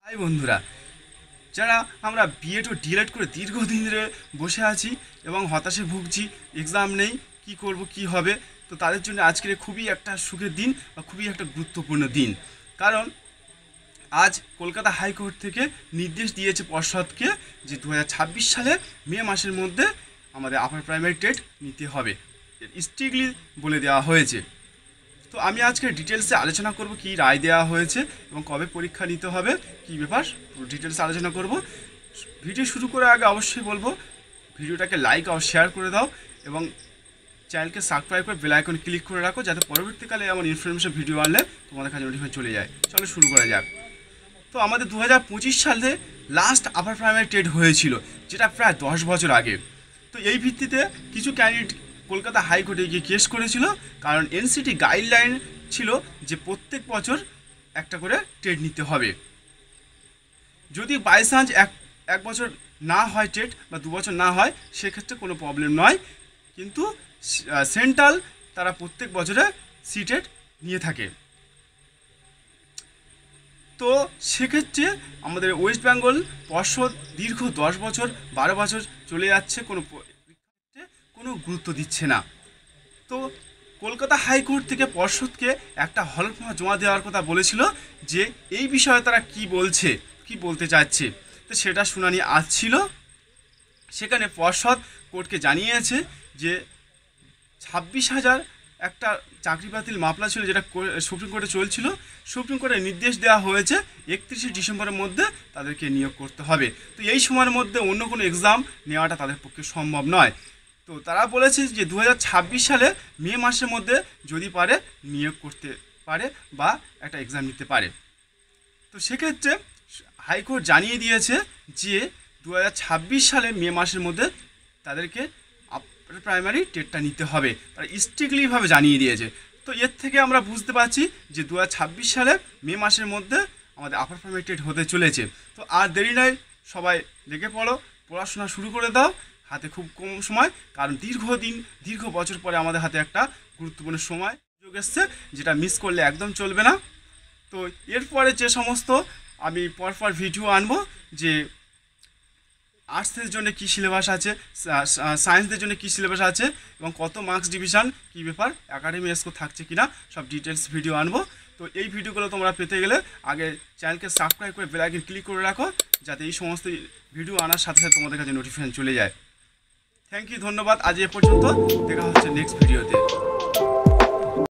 High বন্ধুরা, যারা আমরা বিএড ও ডিএলএড করে দীর্ঘদিন ধরে বসে আছি এবং হতাশে ভুগছি, এক্সাম নেই, কি করব কি হবে, তো তাদের জন্য আজকের খুবই একটা সুখের দিন বা খুবই একটা গুরুত্বপূর্ণ দিন। কারণ আজ কলকাতা হাইকোর্ট থেকে নির্দেশ দিয়েছে পর্ষদকে যে 2026 সালে মে মাসের মধ্যে আমাদের আপার প্রাইমারি টেট নিতে হবে, স্ট্রিক্টলি বলে দেওয়া হয়েছে। তো আমি আজকে ডিটেলসে আলোচনা করব কি রায় দেওয়া হয়েছে এবং কবে পরীক্ষা নিতে হবে, কি ব্যাপার পুরো ডিটেলসে আলোচনা করব। ভিডিও শুরু করার আগে অবশ্যই বলবো ভিডিওটাকে লাইক আর শেয়ার করে দাও এবং চ্যানেলকে সাবস্ক্রাইব করে বেল আইকন ক্লিক করে রাখো, যাতে পরবর্তীকালে এমন ইনফরমেশন ভিডিও আনলে তোমাদের কাছে নোটিফিকেশন চলে যায়। চলো শুরু করা যাক। তো আমাদের 2025 সালে লাস্ট আপার প্রাইমারি টেট হয়েছিল, যেটা প্রায় 10 বছর আগে। তো এই ভিত্তিতে কিছু ক্যান্ডিডেট কলকাতা হাইকোর্টে গিয়ে কেস করেছিল, কারণ এনসিটি গাইডলাইন ছিল যে প্রত্যেক বছর একটা করে টেট নিতে হবে। যদি বাই চান্স এক বছর না হয় টেট বা 2 বছর না হয়, সেক্ষেত্রে কোনো প্রবলেম নয়, কিন্তু সেন্ট্রাল তারা প্রত্যেক বছরে সি টেট নিয়ে থাকে। তো সেক্ষেত্রে আমাদের ওয়েস্ট বেঙ্গল পর্ষদ দীর্ঘ 10 বছর 12 বছর চলে যাচ্ছে, কোনো গুরুত্ব দিচ্ছে না। তো কলকাতা হাইকোর্ট থেকে পর্ষদকে একটা হলফনামা জমা দেওয়ার কথা বলেছিল যে এই বিষয়ে তারা কি বলছে, কি বলতে চাচ্ছে। তো সেটা শুনানি আজ ছিল। সেখানে পর্ষদ কোর্টকে জানিয়েছে যে 26,000 একটা চাকরি বাতিল মামলা ছিল, যেটা সুপ্রিম কোর্টে চলছিল। সুপ্রিম কোর্টে নির্দেশ দেওয়া হয়েছে 31শে ডিসেম্বরের মধ্যে তাদেরকে নিয়োগ করতে হবে। তো এই সময়ের মধ্যে অন্য কোনো এক্সাম নেওয়াটা তাদের পক্ষে সম্ভব নয়। তো তারা বলেছে যে 2026 সালে মে মাসের মধ্যে যদি পারে নিয়োগ করতে পারে বা একটা এক্সাম নিতে পারে। তো সেক্ষেত্রে হাইকোর্ট জানিয়ে দিয়েছে যে 2026 সালে মে মাসের মধ্যে তাদেরকে প্রাইমারি টেটটা নিতে হবে, তারা স্ট্রিক্টলিভাবে জানিয়ে দিয়েছে। তো এর থেকে আমরা বুঝতে পারছি যে 2026 সালে মে মাসের মধ্যে আমাদের আপার প্রাইমারি টেট হতে চলেছে। তো আর দেরি নয়, সবাই লেগে পড়ো, পড়াশোনা শুরু করে দাও। হাতে খুব কম সময়, কারণ দীর্ঘ বছর পরে আমাদের হাতে একটা গুরুত্বপূর্ণ সময় সুযোগ এসছে, যেটা মিস করলে একদম চলবে না। তো এরপরে যে সমস্ত আমি পরপর ভিডিও আনবো, যে আর্টসের জন্য কী সিলেবাস আছে, সায়েন্সদের জন্য কী সিলেবাস আছে এবং কত মার্কস ডিভিশন, কী ব্যাপার, একাডেমি স্কোর থাকছে কিনা, সব ডিটেলস ভিডিও আনবো। তো এই ভিডিওগুলো তোমরা পেতে গেলে আগে চ্যানেলকে সাবস্ক্রাইব করে বেল আইকন ক্লিক করে রাখো, যাতে এই সমস্ত ভিডিও আনার সাথে সাথে তোমাদের কাছে নোটিফিকেশন চলে যায়। থ্যাংক ইউ, ধন্যবাদ। আজ এ পর্যন্ত, দেখা হচ্ছে নেক্সট ভিডিওতে।